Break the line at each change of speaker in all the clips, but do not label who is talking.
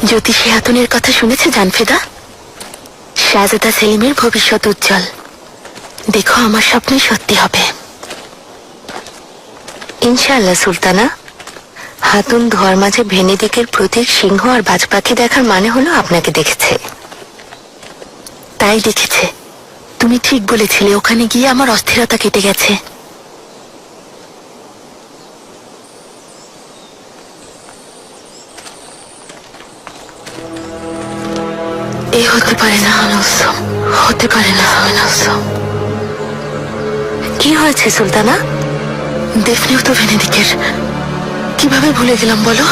জ্যোতিষী হাতুনের কথা শুনেছে জানফেদা? শাহজাদা সেলিমের ভবিষ্যৎ উজ্জ্বল। দেখো আমার স্বপ্নই সত্যি হবে ইনশাআল্লাহ। সুলতানা, হাতুন ধোয়ার মাঝে ভেনেদিকের প্রতীক সিংহ আর বাজ পাখি দেখার মানে হলো আপনাকে দেখেছে। তাই দেখেছে। তুমি ঠিক বলেছিলে, ওখানে গিয়ে আমার অস্থিরতা কেটে গেছে। এই হতে পারে না, হতে পারে না। কি হয়েছে সুলতানা? দেখলেও তো ভেনেদিকের। কিভাবে ভুলে গেলাম বলো?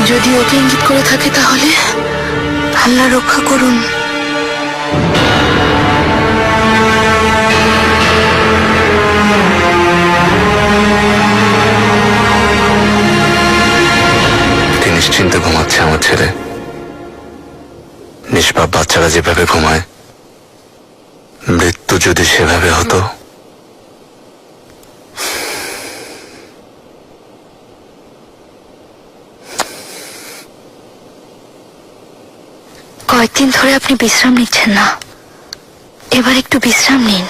যদি ওকে ইঙ্গিত করে থাকে তাহলে আল্লাহ রক্ষা করুন।
নিশ্চিন্তে ঘুমাচ্ছে আমার ছেলে। নিষ্পাপ বাচ্চারা যেভাবে ঘুমায়, মৃত্যু যদি সেভাবে হতো।
কয়েকদিন ধরে আপনি বিশ্রাম নিচ্ছেন না, এবার একটু বিশ্রাম নিন।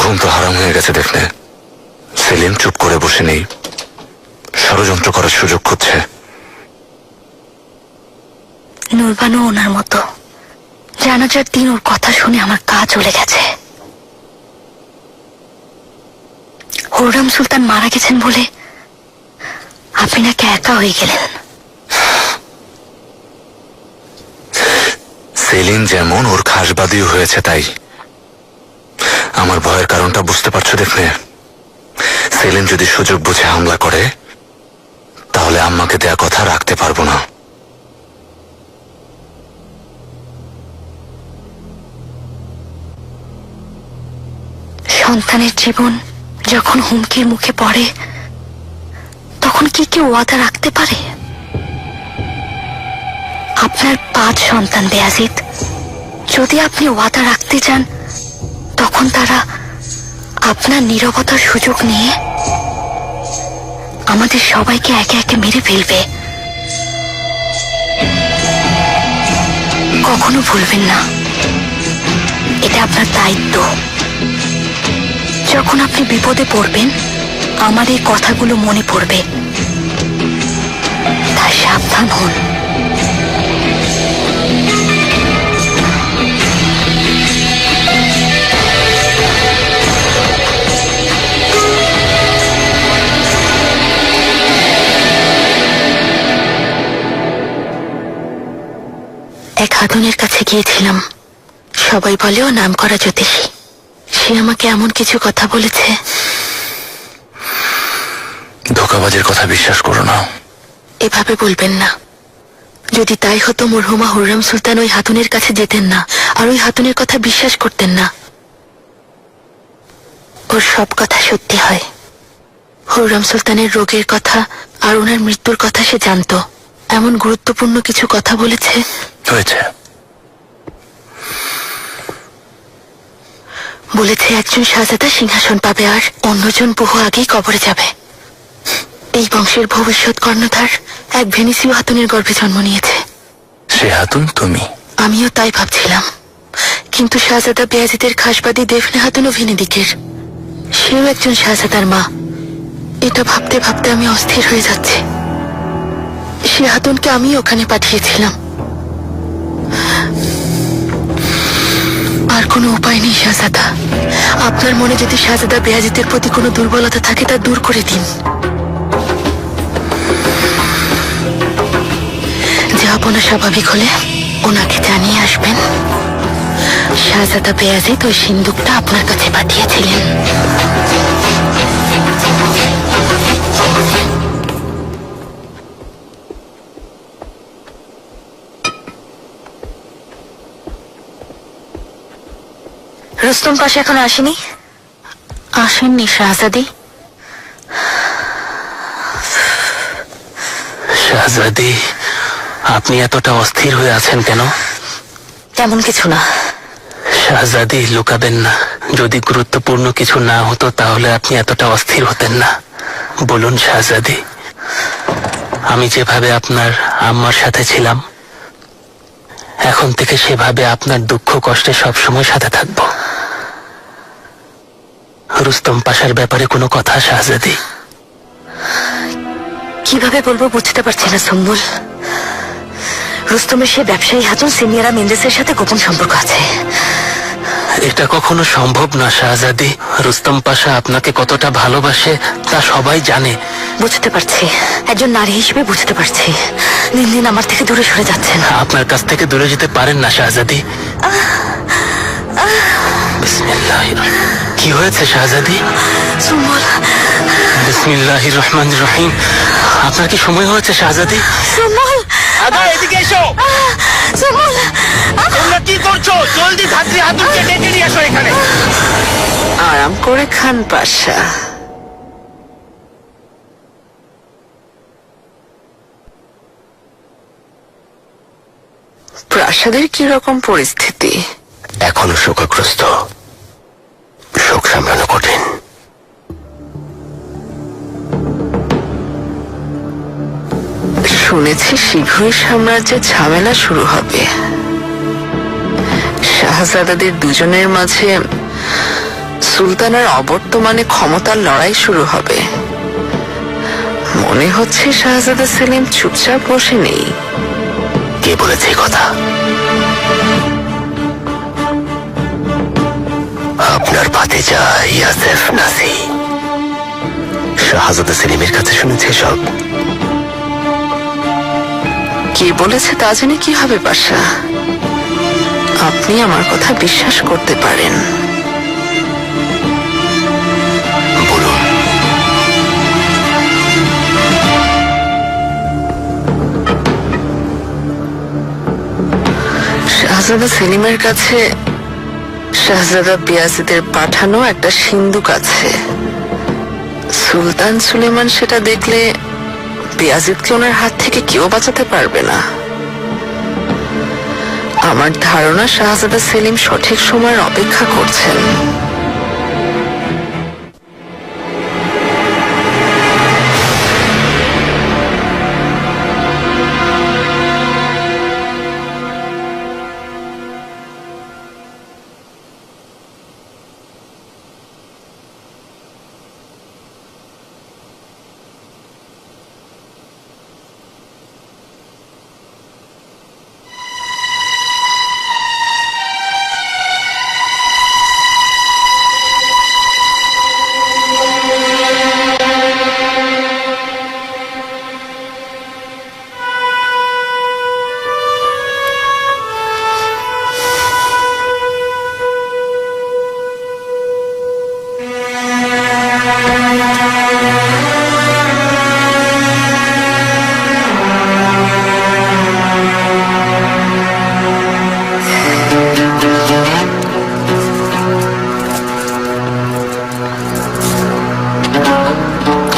ঘুম তো হারাম হয়ে গেছে দেখলে। সেলিম চুপ করে বসে নেই, ষড়যন্ত্র করার সুযোগ খুঁজছে।
নুরবানও ওনার মতো। জানাজার দিন ওর কথা শুনে আমার গা চলে গেছে। হুররাম সুলতান মারা গেছেন বলে আপনি নাকি একা হয়ে গেলেন।
সেলিম যেমন ওর খাসবাদীও হয়েছে, তাই আমার ভয়ের কারণটা বুঝতে পারছো দেখলে। সেলিম যদি সুযোগ বুঝে হামলা করে, তাহলে আম্মাকে দেয়া কথা রাখতে পারবো না।
সন্তানের জীবন যখন হুমকির মুখে পড়ে, তখন কি কেউ ওয়াদা রাখতে পারে? আপনার 5 সন্তান বেয়াজিদ, যদি আপনি ওয়াদা রাখতে চান, তখন তারা আপনার নীরবতার সুযোগ নিয়ে আমাদের সবাইকে একে একে মেরে ফেলবে। কখনো ভুলবেন না, এটা আপনার দায়িত্ব। যখন আপনি বিপদে পড়বেন, আমার এই কথাগুলো মনে পড়বে। তাই সাবধান হন। এক হাতুনের কাছে গিয়েছিলাম। সবাই বলে ও নাম করা জ্যোতিষী। সে আমাকে এমন কিছু কথা বলেছে।
ধোঁকাবাজের কথা বিশ্বাস করো না।
এভাবে বলবেন না। যদি তাই হতো, মরহুমা হুররাম সুলতান ওই হাতুনের কাছে যেতেন না, আর ওই হাতুনের কথা বিশ্বাস করতেন না। ওর সব কথা সত্যি হয়। হুররাম সুলতানের রোগের কথা আর ওনার মৃত্যুর কথা সে জানতো। এমন গুরুত্বপূর্ণ কিছু কথা বলেছে। বলেছে একজন শাহজাদা সিংহাসন পাবে, আর অন্যজন বহু আগেই কবরে যাবে। এই বংশের ভবিষ্যৎ কর্ণধার এক ভেনিসীয় হাতুনের গর্ভে জন্ম নিয়েছে।
সে হাতুন তুমি?
আমিও তাই ভাবছিলাম, কিন্তু শাহজাদা বেয়াজিদের খাসবাদী দেফনে হাতুনও ভেনেদিকের। সেও একজন শাহজাদার মা। এটা ভাবতে ভাবতে আমি অস্থির হয়ে যাচ্ছি। সে হাতুনকে আমি ওখানে পাঠিয়েছিলাম। আর কোনো উপায় নেই শাহজাদা। আপনার মনে যদি শাহজাদা বেয়াজিদের প্রতি কোনো দুর্বলতা থাকে, তা দূর করে দিন। যাপনা স্বাভাবিক হলে ওনাকে জানিয়ে আসবেন শাহজাদা বেয়াজিদ ওই সিন্দুকটা আপনার কাছে পাঠিয়েছিলেন। রুস্তম পাশে এখনো আসেনি? আসেননি শাহজাদি?
শাহজাদি, আপনি এতটা অস্থির হয়ে আছেন কেন?
তেমন কিছু না।
শাহজাদি, লুকাবেন না। যদি গুরুত্বপূর্ণ কিছু না হতো তাহলে আপনি এতটা অস্থির হতেন না। বলুন শাহজাদি। আমি যেভাবে আপনার আম্মার সাথে ছিলাম, এখন থেকে সেভাবে আপনার দুঃখ কষ্টে সবসময় সাথে থাকব। রুস্তম পাশার ব্যাপারে কোনো কথা শাহজাদি?
কিভাবে বলবো বুঝতে পারছি না সুম্বুল। রুস্তমের সে ব্যবসায়ী হাতুন সিনিয়রা মেন্দেসের সাথে গোপন সম্পর্ক আছে।
এটা কখনো সম্ভব না শাহজাদি। রুস্তম পাশা আপনাকে কতটা ভালোবাসে তা সবাই জানে।
বুঝতে পারছি, একজন নারী হিসেবে বুঝতে পারছি। দিন দিন আমার থেকে দূরে সরে যাচ্ছেন।
আপনার কাছ থেকে দূরে যেতে পারেন না শাহজাদি। বিসমিল্লাহির কি হয়েছে শাহজাদি?
সুম্বুল,
বিসমিল্লাহির রহমানির রহিম। আপনার কি সময় হয়েছে শাহজাদি?
সুম্বুল,
আদা, এদিকে এসো।
সুম্বুল,
তোমরা কি করছো? জলদি ধাত্রী হাতুনকে ডেকে নিয়ে আসো এখানে।
আরাম করে খান পাশা। প্রাসাদের কি রকম পরিস্থিতি?
এখনো শোকগ্রস্ত, শোক সামলানো কঠিন।
শুনেছি শীঘ্রই সাম্রাজ্যে ঝামেলা শুরু হবে। শাহজাদাদের দুজনের মাঝে সুলতানের অবর্তমানে ক্ষমতার লড়াই শুরু হবে। মনে হচ্ছে শাহজাদা সেলিম চুপচাপ বসে নেই।
কে বলেছে এই কথা? আপনার ভাতিজা ইয়াসেফ নাসি। শাহজাদা সেলিমের কাছে শুনেছে সব।
কে বলেছে তা জেনে কি হবে পাশা? আপনি আমার কথা বিশ্বাস করতে পারেন।
বলুন।
শাহজাদা সেলিমের কাছে শাহজাদা বিয়াজিদের পাঠানো একটা সিন্দুক আছে। সুলতান সুলেমান সেটা দেখলে বিয়াজিদকে ওনার হাত থেকে কেউ বাঁচাতে পারবে না। আমার ধারণা শাহজাদা সেলিম সঠিক সময়ের অপেক্ষা করছেন।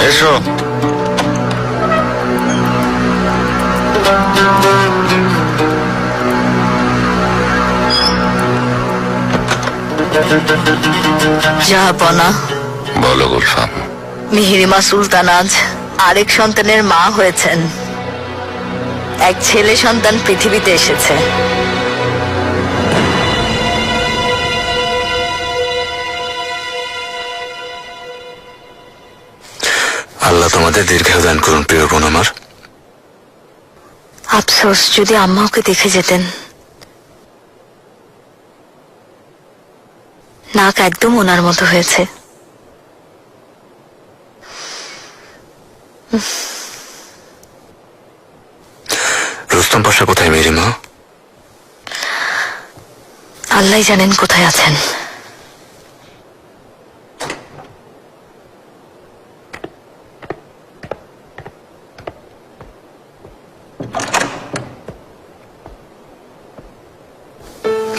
এসো।
জাহাপনা,
বলো গুলফাম।
মিহিরিমা সুলতান আজ আরেক সন্তানের মা হয়েছেন। এক ছেলে সন্তান পৃথিবীতে এসেছে।
আল্লাহ তোমাদের দীর্ঘায়ু দান করুন প্রিয় বোন আমার।
আফসোস, যদি আম্মা ওকে দেখে যেতেন। নাক একদম ওনার মতো হয়েছে।
রুস্তম পাশা কোথায় মেরিমা?
আল্লাহ জানেন কোথায় আছেন।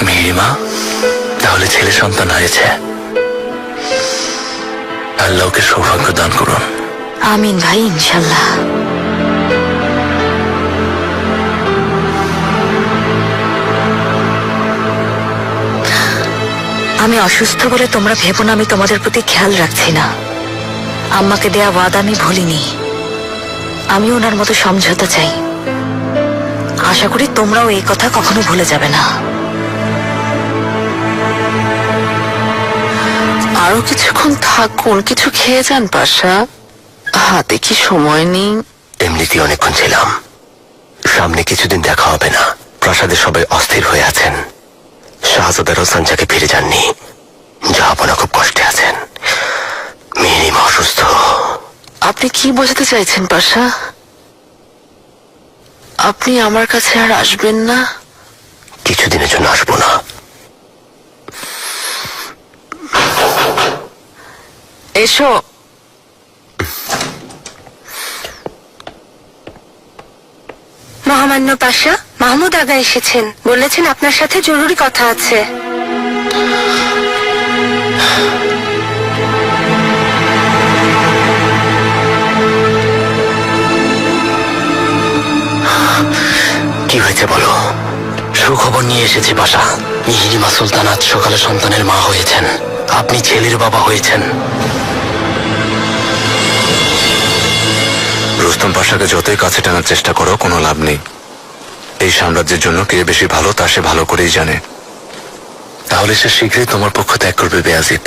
মেরিমা, তাহলে ছেলে সন্তান হয়েছে। আল্লাহকে সৌভাগ্য দান করুন।
আমিন ভাই, ইনশাল্লাহ। আমি অসুস্থ বলে তোমরা ভেবো না আমি তোমাদের প্রতি খেয়াল রাখছি না। আম্মাকে দেয়া ওয়াদা আমি ভুলিনি। আমি ওনার মতো সমঝোতা চাই। আশা করি তোমরাও এই কথা কখনো ভুলে যাবে না।
আরো কিছুক্ষণ থাকুন, কিছু খেয়ে যান পাশা। হাতে কি সময় নেই?
এমনিতেই অনেকক্ষণ ছিলাম। সামনে কিছুদিন দেখা হবে না। প্রাসাদে সবাই অস্থির হয়ে আছেন। শাহজাদা রোসানজাকে ফিরে যাননি। জাহাপনা খুব কষ্টে আছেন। মেহরিমা অসুস্থ।
আপনি কি বোঝাতে চাইছেন পাশা? আপনি আমার কাছে আর আসবেন না?
কিছুদিনের জন্য আসবো না।
এসো।
মহামান্য পাশা, মাহমুদ আগা এসেছেন। বলেছেন আপনার সাথে জরুরি কথা আছে।
কি হয়েছে বলো? সুখবর নিয়ে এসেছি পাশা। মিহিরিমা সুলতান আজ সকালে সন্তানের মা হয়েছেন। আপনি ছেলের বাবা হয়েছেন। রুস্তম পাশাকে যতই কাছে টানার চেষ্টা করো কোনো লাভ নেই। এই সাম্রাজ্যের জন্য কে বেশি ভালো তা সে ভালো করেই জানে। তাহলে সে শীঘ্রই তোমার পক্ষ ত্যাগ করবে বেয়াজিদ।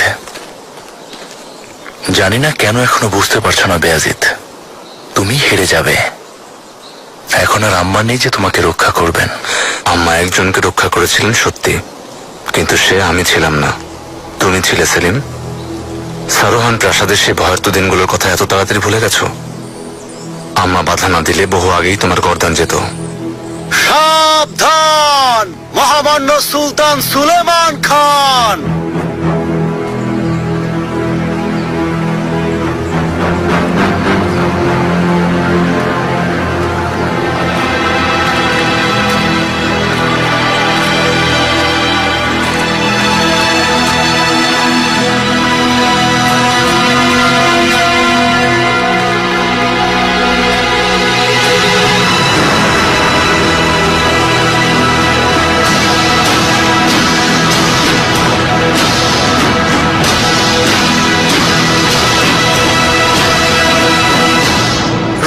জানি না কেন এখনো বুঝতে পারছো না বেয়াজিদ, তুমি হেরে যাবে। এখন আর আম্মা নেই যে তোমাকে রক্ষা করবেন। আম্মা একজনকে রক্ষা করেছিলেন সত্যি, কিন্তু সে আমি ছিলাম না, তুমি ছিলে সেলিম। সারোহান প্রাসাদের সে ভয়ার্ত দিনগুলোর কথা এত তাড়াতাড়ি ভুলে গেছো? আম্মা বাধা না দিলে বহু আগেই তোমার গর্দান যেত। সাবধান, মহামান্য সুলতান সুলেমান খান।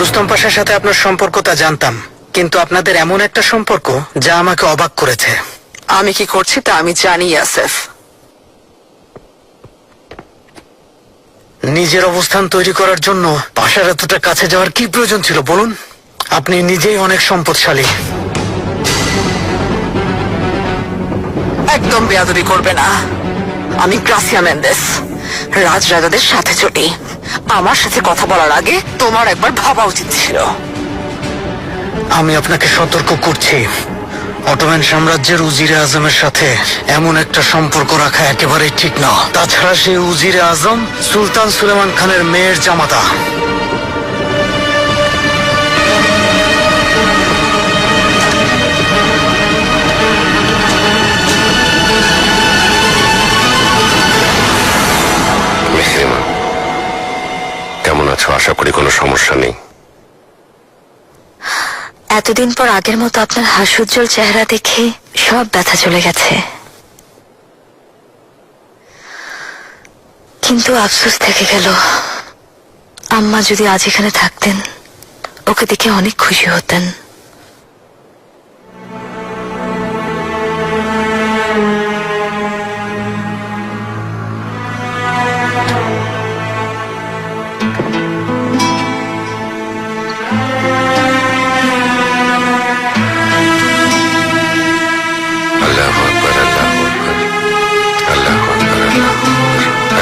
রুস্তম পাশার সাথে আপনার সম্পর্কটা জানতাম, কিন্তু আপনাদের এমন একটা সম্পর্ক যা আমাকে অবাক করেছে।
আমি কি করছি তা আমি জানি ইয়াসেফ।
নিজের অবস্থান তৈরি করার জন্য পাশার এতটা কাছে যাওয়ার কি প্রয়োজন ছিল বলুন? আপনি নিজেই অনেক সম্পদশালী।
একদম বেয়াদবি করবে না। আমি গ্রাসিয়া মেন্দেস, রাজরাজাদের সাথে চটি। আমার সাথে কথা বলার আগে তোমার একবার ভাবা উচিত ছিল।
আমি আপনাকে সতর্ক করছি, অটোম্যান সাম্রাজ্যের উজিরে আজমের সাথে এমন একটা সম্পর্ক রাখা একেবারেই ঠিক না। তাছাড়া সেই উজিরে আজম সুলতান সুলেমান খানের মেয়ের জামাতা।
কেমন আছো? আশা করি কোনো সমস্যা নেই।
এতদিন পর আগের মতো আপনার হাস্যোজ্জ্বল চেহারা দেখে সব ব্যথা চলে গেছে, কিন্তু আফসোস থেকে গেল। আম্মা যদি আজ এখানে থাকতেন, ওকে দেখে অনেক খুশি হতেন।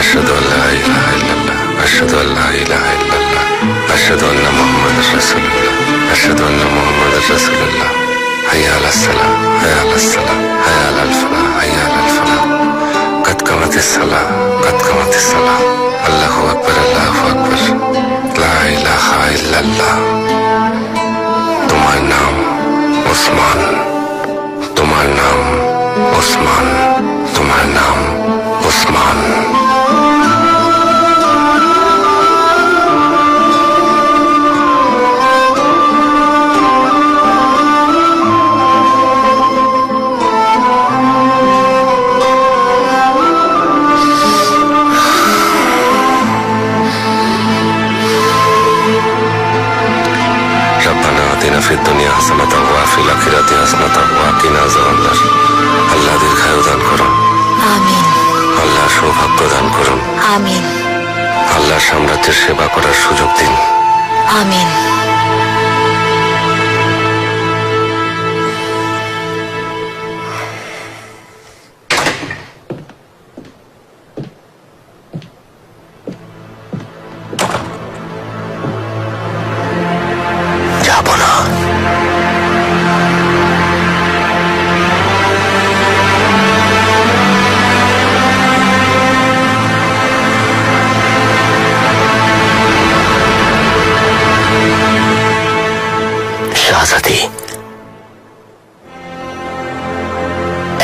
أشهد أن لا إله إلا الله أشهد أن لا إله إلا الله أشهد أن محمد رسول الله أشهد أن محمد رسول الله حي على الصلاة حي على الصلاة حي على الفلاح حي على الفلاح قد قامت الصلاة قد قامت الصلاة الله أكبر الله أكبر لا إله إلا الله তোমার নাম ওসমান তোমার নাম ওসমান তোমার নাম ওসমান আতিনা ফিদ দুনিয়া হাসানাতাও ওয়া ফিল আখিরাতি হাসানাতাও ওয়া কিনা আযাবান্নার। আল্লাহ দীর্ঘায়ু দান করুন,
আমিন
আল্লাহ সৌভাগ্য দান করুন,
আমিন
আল্লাহ সাম্রাজ্যের সেবা করার সুযোগ দিন।
আমিন।
যাব না। শাহজাদি,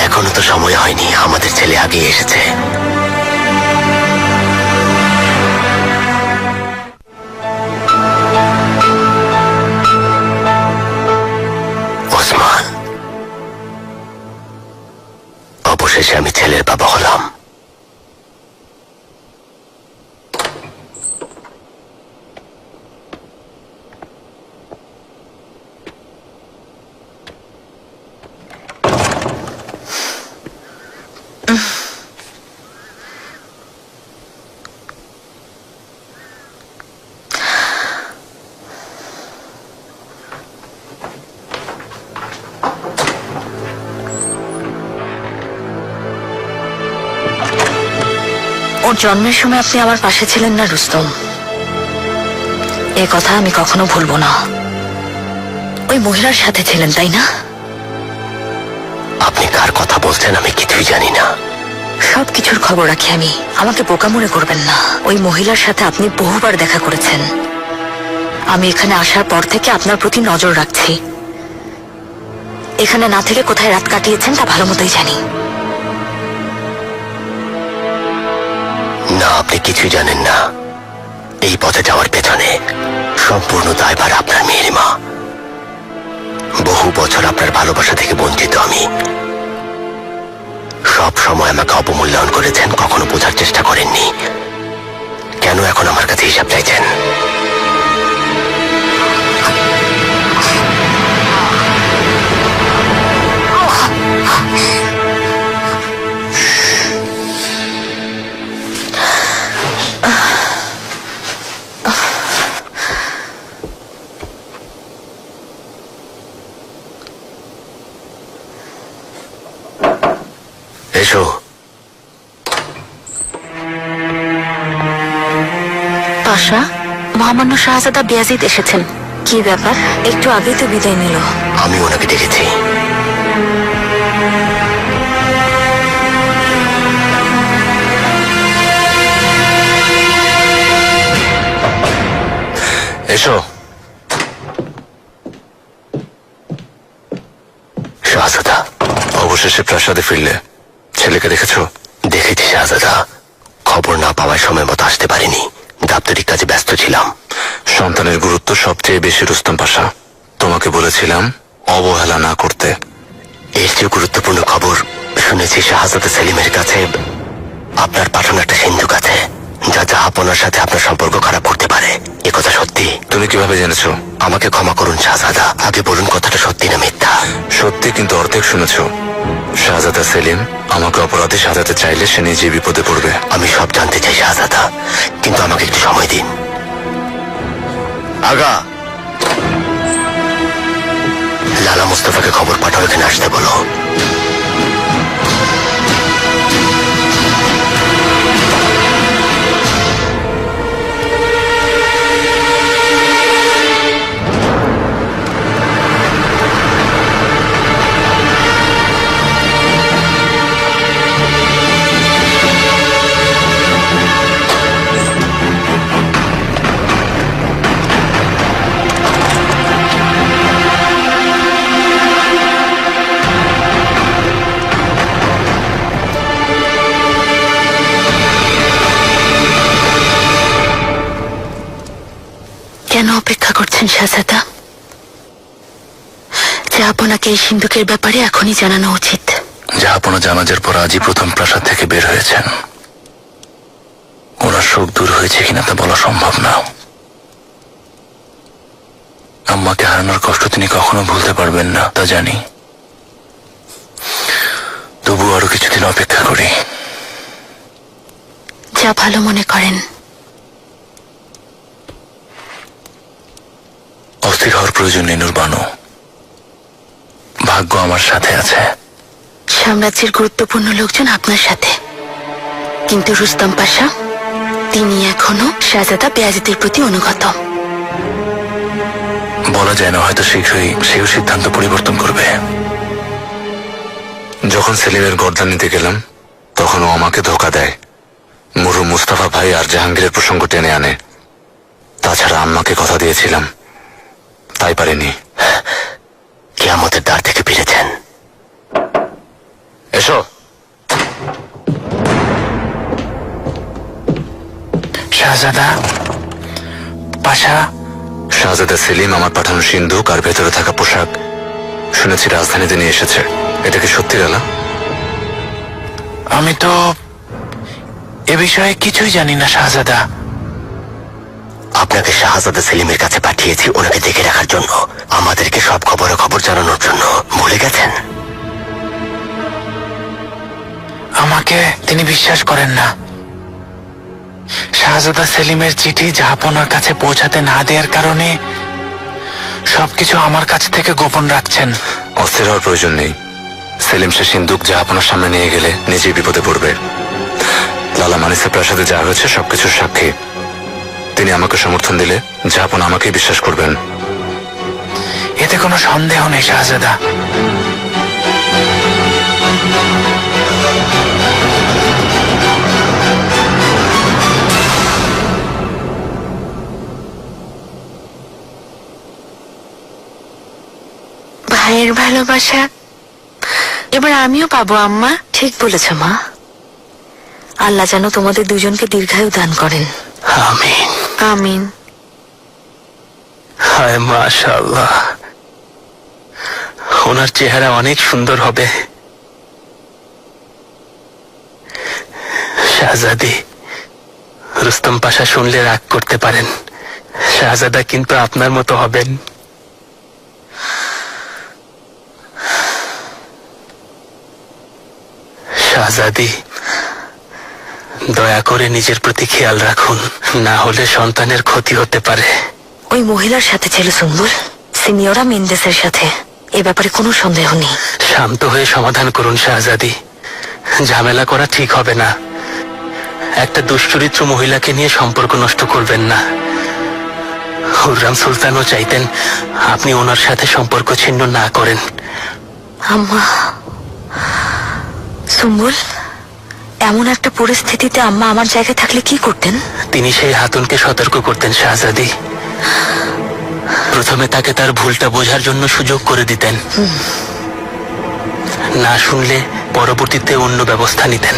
এখনো তো সময় হয়নি, আমাদের ছেলে আগে এসেছে। ওসমান, অবশেষে আমি ছেলের বাবা হলাম।
ওর জন্মের সময় আপনি আমার পাশে ছিলেন না রুস্তম, এ কথা আমি কখনো ভুলবো না। ওই মহিলার সাথে ছিলেন, তাই না?
আপনি কার কথা বলছেন আমি কিছুই জানি না।
সবকিছুর খবর রাখি আমি, আমাকে বোকা মনে করবেন না। ওই মহিলার সাথে আপনি বহুবার দেখা করেছেন। আমি এখানে আসার পর থেকে আপনার প্রতি নজর রাখছি। এখানে না থেকে কোথায় রাত কাটিয়েছেন তা ভালো মতোই জানি।
না, আপনি কিছু জানেন না। এই পথে যাওয়ার পেছনে সম্পূর্ণ দায়ভার আপনার মেয়ের মা। বহু বছর আপনার ভালোবাসা থেকে বঞ্চিত আমি। সব সময় আমাকে অবমূল্যায়ন করেছেন, কখনো বোঝার চেষ্টা করেননি। কেন এখন আমার কাছে হিসাব চাইছেন? এসো।
পাশা, মহামান্য শাহজাদা বেয়াজিদ এসেছেন। কি ব্যাপার? একটু আগেই তো বিদায় নিল।
আমি ওনাকে দেখেছি। এসো। শাহজাদা, অবশেষে প্রাসাদে ফিরলে। ছেলেকে দেখেছো? দেখেছি শাহজাদা, খবর না পাওয়ার সময় মতো আসতে পারিনি, দাপ্তরিক কাজে ব্যস্ত ছিলাম। সন্তানের গুরুত্ব সবচেয়ে বেশি রুস্তম পাশা। তোমাকে বলেছিলাম অবহেলা না করতে। এর চেয়ে গুরুত্বপূর্ণ খবর শুনেছি শাহজাদা সেলিমের কাছে আপনার পাঠানো একটা সিন্ধুক আছে, যা জাহাপনার সাথে আপনার সম্পর্ক খারাপ করতে পারে। এ কথা সত্যি? তুমি কিভাবে জেনেছো? আমাকে ক্ষমা করুন শাহজাদা, আগে বলুন কথাটা সত্যি না মিথ্যা? সত্যি, কিন্তু অর্ধেক শুনেছো। শাহজাদা সেলিম আমাকে অপরাধী সাজাতে চাইলে সে নিজে বিপদে পড়বে। আমি সব জানতে চাই শাহজাদা, কিন্তু আমাকে একটু সময় দিন। আগা, লালা মুস্তাফাকে খবর পাঠাও, এখানে আসতে বলো।
কেন অপেক্ষা করছেন শাহজাদা? জাহাপনাকে এই সিন্ধুকের ব্যাপারে এখনই জানানো উচিত।
জাহাপনা জানাজার পর আজই প্রথম প্রাসাদ থেকে বের হয়েছেন। ওনার শোক দূর হয়েছে কিনা তা বলা সম্ভব না। আম্মাকে হারানোর কষ্ট তিনি কখনো ভুলতে পারবেন না, তা জানি। তবু আরো কিছুদিন অপেক্ষা করি।
যা ভালো মনে করেন।
অস্থির হওয়ার প্রয়োজন নেই নুরবানু, ভাগ্য আমার সাথে আছে।
সাম্রাজ্যের গুরুত্বপূর্ণ লোকজন আপনার সাথে, কিন্তু রুস্তম পাশা তিনি এখনো শাহজাদা বেয়াজিদের প্রতি অনুগত।
বলা যায় না, হয়তো শীঘ্রই সেও সিদ্ধান্ত পরিবর্তন করবে। যখন সেলিমের গর্দান নিতে গেলাম তখন ও আমাকে ধোকা দেয়, মুরু মুস্তাফা ভাই আর জাহাঙ্গীরের প্রসঙ্গ টেনে আনে। তাছাড়া আম্মাকে কথা দিয়েছিলাম, তাই পারিনি। কিয়ামতের দ্বার থেকে ফিরেছেন। এসো।
শাহজাদা পাশা।
শাহজাদা সেলিম আমার পাঠানো সিন্ধুক আর ভেতরে থাকা পোশাক শুনেছি রাজধানীতে নিয়ে এসেছে। এটা কি সত্যি রালা?
আমি তো এ বিষয়ে কিছুই জানি না শাহজাদা।
আপনাকে শাহজাদা সেলিমের কাছে পাঠিয়েছি ওনাকে দেখে রাখার জন্য, আমাদেরকে সব খবর জানানোর জন্য। ভুলে গেছেন?
আমাকে তিনি বিশ্বাস করেন না। শাহজাদা সেলিমের চিঠি জাহাপনার কাছে পৌঁছাতে না দেওয়ার কারণে সবকিছু আমার কাছ থেকে গোপন রাখছেন।
অস্থির হওয়ার প্রয়োজন নেই। সেলিম সে সিন্ধুক জাহাপনার সামনে নিয়ে গেলে নিজেই বিপদে পড়বে। লালা মানিসের প্রাসাদে যা হয়েছে সবকিছুর সাক্ষী। তিনি আমাকে সমর্থন দিলে জাহাপনা আমাকেই বিশ্বাস করবেন।
এতে কোনো সন্দেহ নেই শাহজাদা।
ভাইয়ের ভালোবাসা এবার আমিও পাবো আম্মা। ঠিক বলেছ মা। আল্লাহ যেন তোমাদের দুজনকে দীর্ঘায়ু দান করেন।
আমিন
আমিন।
হায় মাশাআল্লাহ, ওনার চেহারা অনেক সুন্দর হবে। শাহজাদি, রুস্তম পাশা শুনলে রাগ করতে পারেন। শাহজাদা কিন্তু আপনার মতো হবেন। শাহজাদি, দয়া করে নিজের প্রতি খেয়াল রাখুন, না হলে সন্তানের ক্ষতি হতে পারে।
ওই মহিলার সাথে ছিল সুম্বুল, সিনিয়রা মেন্দেসের সাথে। এ ব্যাপারে কোনো সন্দেহ নেই।
শান্ত হয়ে সমাধান করুন শাহজাদি, ঝামেলা করা ঠিক হবে না। একটা দুশ্চরিত্র মহিলাকে নিয়ে সম্পর্ক নষ্ট করবেন না। হুররাম সুলতানও চাইতেন আপনি ওনার সাথে সম্পর্ক ছিন্ন না করেন।
আম্মা, সুম্বুল, এমন একটা পরিস্থিতিতে আম্মা আমার জায়গায় থাকলে কি করতেন?
তিনি সেই হাতুনকে সতর্ক করতেন শাহজাদি। প্রথমে তাকে তার ভুলটা বোঝার জন্য সুযোগ করে দিতেন, না শুনলে পরবর্তীতে অন্য ব্যবস্থা নিতেন।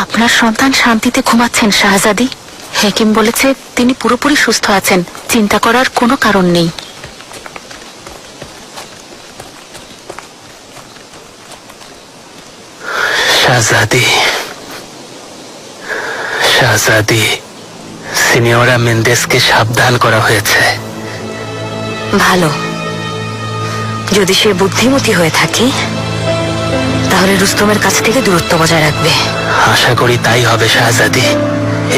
আপনার সন্তান শান্তিতে ঘুমাচ্ছেন শাহজাদি। হেকিম বলেছে তিনি পুরোপুরি সুস্থ আছেন, চিন্তা করার কোনো কারণ নেই।
শাহজাদি, শাহজাদি, সিনিয়রা মেন্দেসকে সাবধান করা হয়েছে।
ভালো। যদি সে বুদ্ধিমতী হয়ে থাকে তাহলে রুস্তমের কাছ থেকে দূরত্ব বজায় রাখবে।
আশা করি তাই হবে শাহজাদি।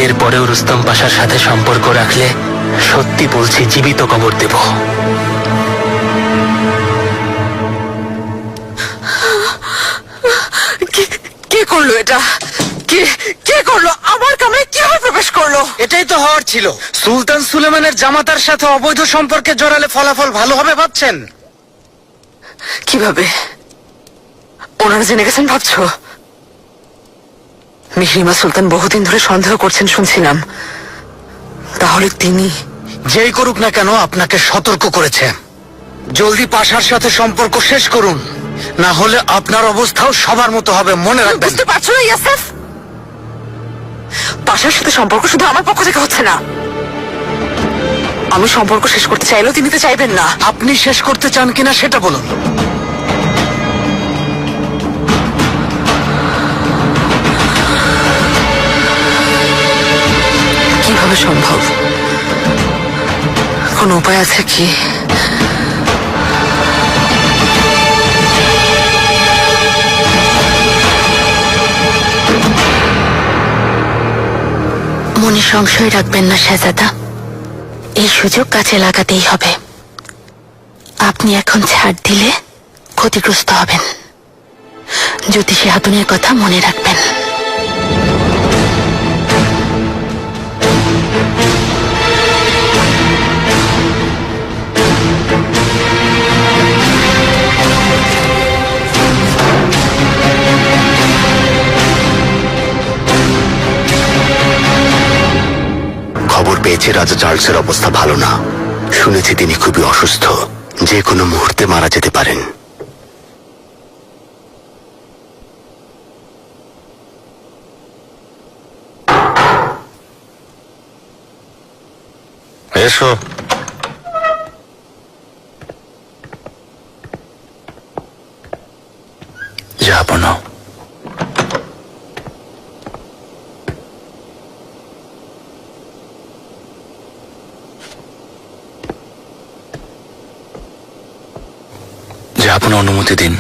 এরপরেও রুস্তম পাশার সাথে সম্পর্ক রাখলে সত্যি বলছি জীবিত কবর দেব।
কে করলো এটা? কে কে করলো? আমার কামরায় কিভাবে প্রবেশ করলো?
এটাই তো হওয়ার ছিল। সুলতান সুলেমানের জামাতার সাথে অবৈধ সম্পর্কে জড়ালে ফলাফল ভালো হবে ভাবছেন?
কিভাবে ওনারা জেনে গেছেন ভাবছো? মিহরিমা সুলতান বহুদিন ধরে সন্দেহ করছেন শুনছিলাম। তাহলে তিনি
যেই করুক না কেন আপনাকে সতর্ক করেছে। জলদি পাশার সাথে সম্পর্ক শেষ করুন, না হলে আপনার অবস্থাও সবার মতো হবে, মনে রাখবেন।
বুঝতে পারছো না ইয়াসেফ? পাশার সাথে সম্পর্ক শুধু আমার পক্ষ থেকে হচ্ছে না। আমি সম্পর্ক শেষ করতে চাইলেও তিনি তো চাইবেন না।
আপনি শেষ করতে চান কিনা সেটা বলুন।
কিভাবে সম্ভব? কোনো উপায় আছে কি?
মনে সংশয় রাখবেন না শাহজাদা, এই সুযোগ কাজে লাগাতেই হবে। আপনি এখন ছাড় দিলে ক্ষতিগ্রস্ত হবেন। জ্যোতিষী হাতুনের কথা মনে রাখবেন।
খবর পেয়েছি রাজা চার্লসের অবস্থা ভালো না। শুনেছি তিনি খুবই অসুস্থ, যে কোনো মুহূর্তে মারা যেতে পারেন।
এসো।
যাব না। আপনি অনুমতি দিন।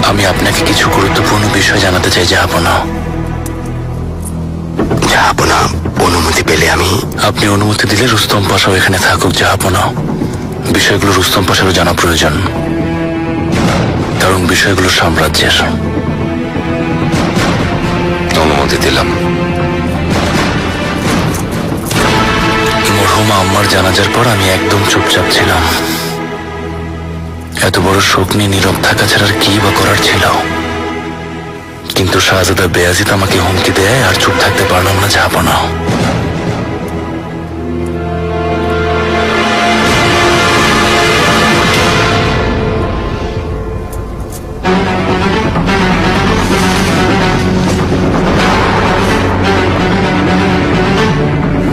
আমি আপনাকে কিছু গুরুত্বপূর্ণ বিষয় জানাতে চাই জাহাপনা।
জাহাপনা, অনুমতি পেলে আমি...
আপনি অনুমতি দিলে রুস্তম পাশাও এখানে থাকুক জাহাপনা। বিষয়গুলো রুস্তম পাশারও জানা প্রয়োজন, কারণ বিষয়গুলো সাম্রাজ্যের।
অনুমতি দিলাম।
মরহুমা আম্মার জানাজার পর আমি একদম চুপচাপ ছিলাম। এত বড় শোক নিয়ে নীরব থাকা ছাড়া আর কি বা করার ছিল। কিন্তু শাহজাদা বেয়াজিদ আমাকে হুমকি দেয় আর চুপ থাকতে পারলাম না জাহাপনা।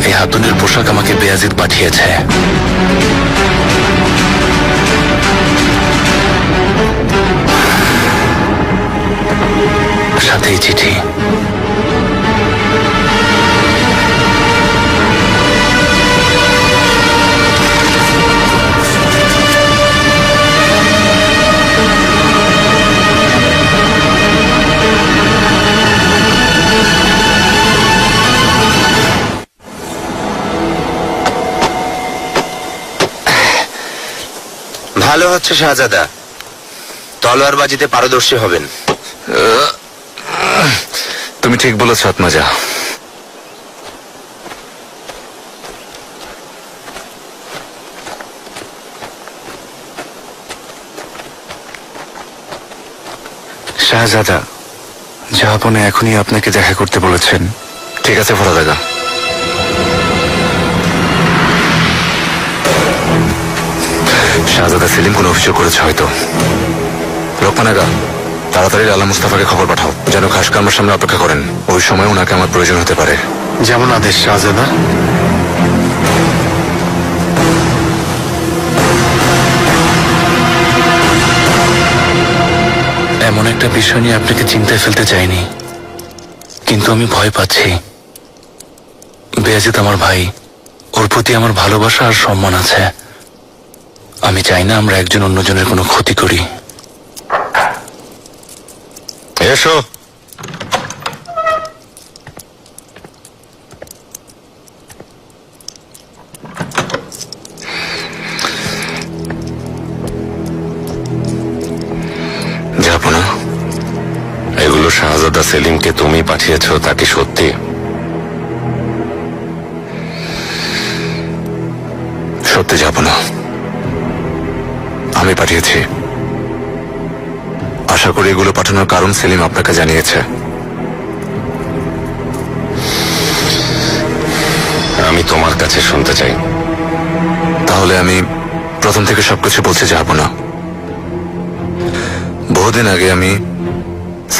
এই হাতুনের পোশাক আমাকে বেয়াজিদ পাঠিয়েছে। সাথেই চিঠি।
ভালো হচ্ছে শাহজাদা, তলোয়ারবাজিতে পারদর্শী হবেন।
তুমি ঠিক বলেছ আত্মাজা। শাহজাদা, জাহাপনে এখনই আপনাকে দেখা করতে বলেছেন। ঠিক আছে ফরাদাগা। শাহজাদা সেলিম কোনো অভিযোগ করেছে হয়তো। রকমানাগা, তাড়াতাড়ি লালা মুস্তাফাকে খবর পাঠাও যেন খাসকারমার সামনে অপেক্ষা করেন। ওই সময় ওনাকে আমার প্রয়োজন হতে পারে।
যেমন আদেশ শাহজাদা।
এমন একটা বিষয় নিয়ে আপনাকে চিন্তায় ফেলতে চাইনি, কিন্তু আমি ভয় পাচ্ছি। বেয়াজিদ আমার ভাই, ওর প্রতি আমার ভালোবাসা আর সম্মান আছে। আমি চাই না আমরা একজন অন্যজনের কোনো ক্ষতি করি।
এসো।
সেলিমকে তুমি পাঠিয়েছো তা কি সত্যি?
সত্যি যাব না, আমি পাঠিয়েছি। আশা করি এগুলো পাঠানোর কারণ সেলিম আপনাকে জানিয়েছে।
আমি তোমার কাছে শুনতে চাই।
তাহলে আমি প্রথম থেকে সবকিছু বলতে যাব না। বহুদিন আগে আমি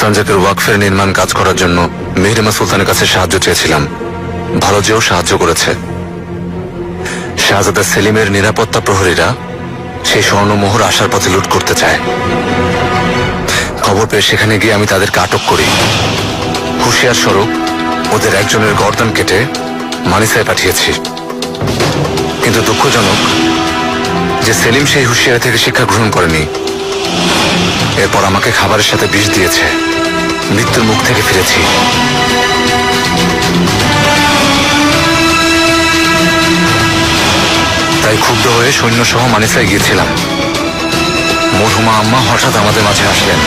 সঞ্জকের ওয়াকফের নির্মাণ কাজ করার জন্য মেহরিমা সুলতানের কাছে সাহায্য চেয়েছিলাম। ভালো যেও সাহায্য করেছে। শাহজাদা সেলিমের নিরাপত্তা প্রহরীরা সেই স্বর্ণমোহর আসার পথে লুট করতে চায়। খবর পেয়ে সেখানে গিয়ে আমি তাদেরকে আটক করি। হুঁশিয়ার স্বরূপ ওদের একজনের গর্দান কেটে মানিসায় পাঠিয়েছি। কিন্তু দুঃখজনক যে সেলিম সেই হুঁশিয়ারি থেকে শিক্ষা গ্রহণ করেনি। এরপর আমাকে খাবারের সাথে বিষ দিয়েছে। মৃত্যুর মুখ থেকে ফিরেছি। তাই ক্ষুব্ধ হয়ে সৈন্য সহ মানিসায় গিয়েছিলাম। মরহুমা আম্মা হঠাৎ আমাদের মাঝে আসলেন।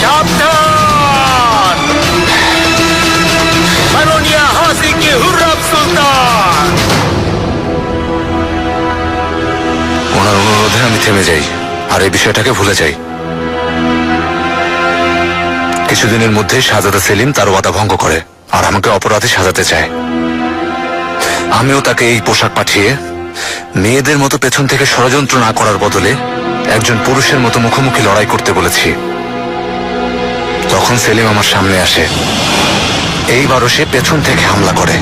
সাবধান! মাননীয় হাসিকে হুররাম সুলতান!
ওনার অনুরোধে আমি থেমে যাই আর এই বিষয়টাকে ভুলে যাই। কিছুদিনের মধ্যে শাহজাদা সেলিম তার ওয়াদা ভঙ্গ করে আর আমাকে অপরাধী সাজাতে চায়। আমিও তাকে এই পোশাক পাঠিয়ে মেয়েদের মতো পেছন থেকে ষড়যন্ত্র না করার বদলে একজন পুরুষের মতো মুখোমুখি লড়াই করতে বলেছি। তখন সেলিম আমার সামনে আসে। এইবারও সে পেছন থেকে হামলা করে।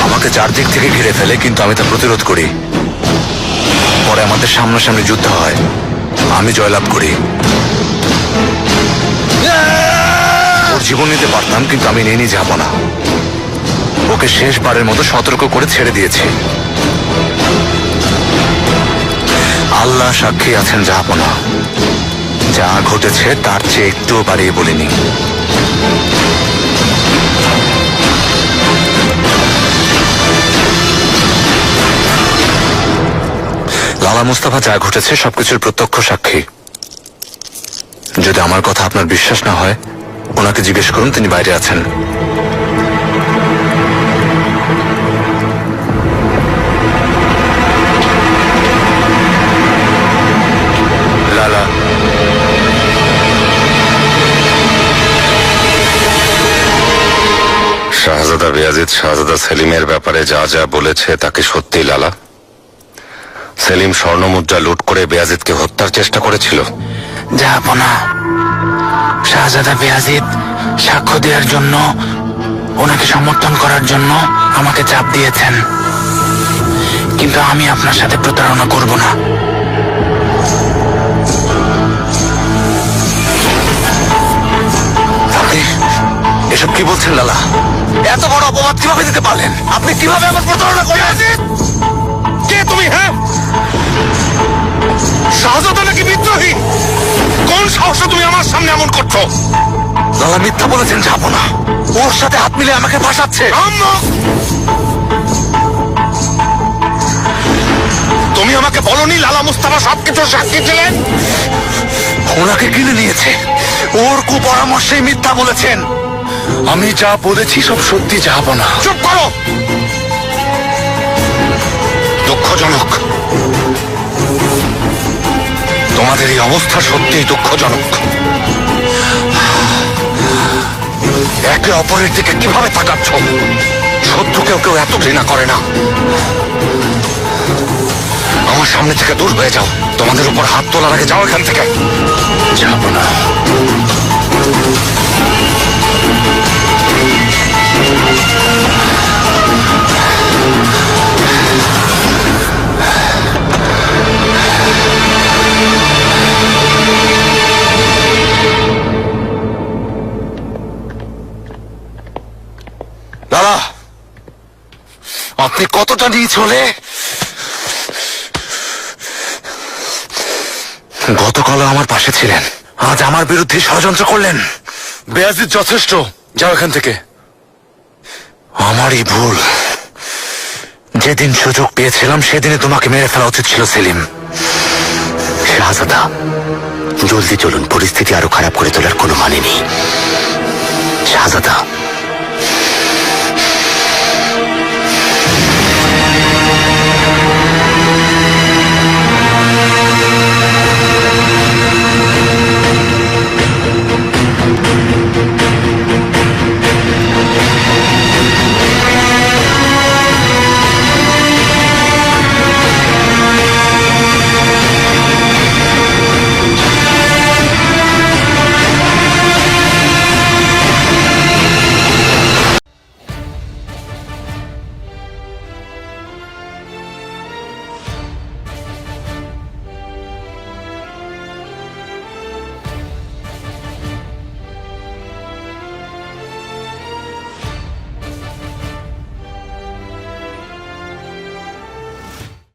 আমাকে চারদিক থেকে ঘিরে ফেলে, কিন্তু আমি তা প্রতিরোধ করি। পরে আমাদের সামনাসামনি যুদ্ধ হয়। আমি জয়লাভ করি। ওর জীবন নিতে পারতাম, কিন্তু আমি নিয়ে যাব না। ওকে শেষবারের মতো সতর্ক করে ছেড়ে দিয়েছি। আল্লাহ সাক্ষী আছেন জাহাপনা, যা ঘটেছে তার চেয়ে একটুও বাড়িয়ে বলিনি। লালা মুস্তাফা যা ঘটেছে সবকিছুর প্রত্যক্ষ সাক্ষী। যদি আমার কথা আপনার বিশ্বাস না হয়, ওনাকে জিজ্ঞেস করুন, তিনি বাইরে আছেন। লালা,
শাহজাদা বেয়াজিদ শাহজাদা সেলিমের ব্যাপারে যা যা বলেছে তাকে সত্যি লালা? সেলিম স্বর্ণমুদ্রা লুট করে বেয়াজিদকে হত্যার চেষ্টা করেছিল?
জাহাপনা, শাহজাদা বেয়াজিদ সাক্ষ্য দেওয়ার জন্য, ওনাকে সমর্থন করার জন্য আমাকে চাপ দিয়েছেন, কিন্তু আমি আপনার সাথে প্রতারণা করব না।
আপনি এসব কি বলছেন লালা? এত বড় অপবাদ কিভাবে দিতে পারলেন? আপনি কিভাবে আমার প্রতারণা করলেন?
কে তুমি? হ্যাঁ, শাহজাদা নাকি বিদ্রোহী? কোন সাহসে তুমি আমার সামনে এমন করছো?
লালা মিথ্যা বলেছেন জাহাপনা। ওর সাথে হাত মিলে আমাকে ফাঁসাচ্ছে।
আম্মা! তুমি আমাকে বলনি লালা মুস্তাফা সবকিছু সাক্ষী ছিলেন?
ওনাকে কিনে নিয়েছে। ওর কুপরামর্শে মিথ্যা বলেছেন। আমি যা বলেছি সব সত্যি জাহাপনা।
চুপ করো! দুঃখজনক, তোমাদের এই অবস্থা সত্যিই দুঃখজনক। একে অপরের দিকে কিভাবে তাকাচ্ছ? শত্রুকেও কেউ এত ঘৃণা করে না। আমার সামনে থেকে দূর হয়ে যাও। তোমাদের উপর হাত তোলার আগে যাও এখান থেকে।
যাবো না। দাদা, আপনি কতটা নিয়ে চলে? গতকাল আমার পাশে ছিলেন, আজ আমার বিরুদ্ধে ষড়যন্ত্র করলেন। বেয়াজিদ যথেষ্ট, যাও এখান থেকে। আমারই ভুল। যেদিন সুযোগ পেয়েছিলাম সেদিনে তোমাকে মেরে ফেলা উচিত ছিল সেলিম।
শাহজাদা, জলদি চলুন, পরিস্থিতি আরো খারাপ করে তোলার কোনো মানে নেই। শাহজাদা,